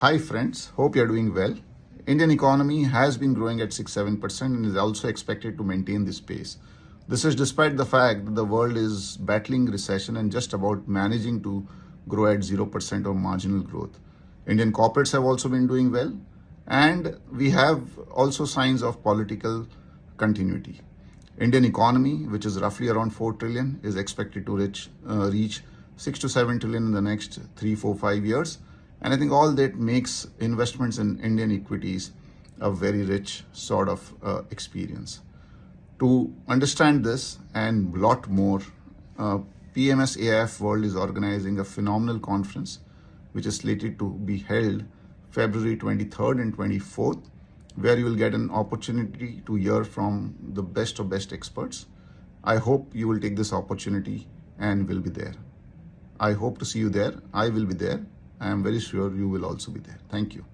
Hi friends, hope you are doing well. Indian economy has been growing at 6-7% and is also expected to maintain this pace. This is despite the fact that the world is battling recession and just about managing to grow at 0% or marginal growth. Indian corporates have also been doing well, and we have also signs of political continuity. Indian economy, which is roughly around 4 trillion, is expected to reach 6 to 7 trillion in the next 3, 4, 5 years. And I think all that makes investments in Indian equities a very rich sort of experience. To understand this and a lot more, PMS AIF World is organizing a phenomenal conference which is slated to be held February 23rd and 24th, where you will get an opportunity to hear from the best of best experts. I hope you will take this opportunity and will be there. I hope to see you there. I will be there. I am very sure you will also be there. Thank you.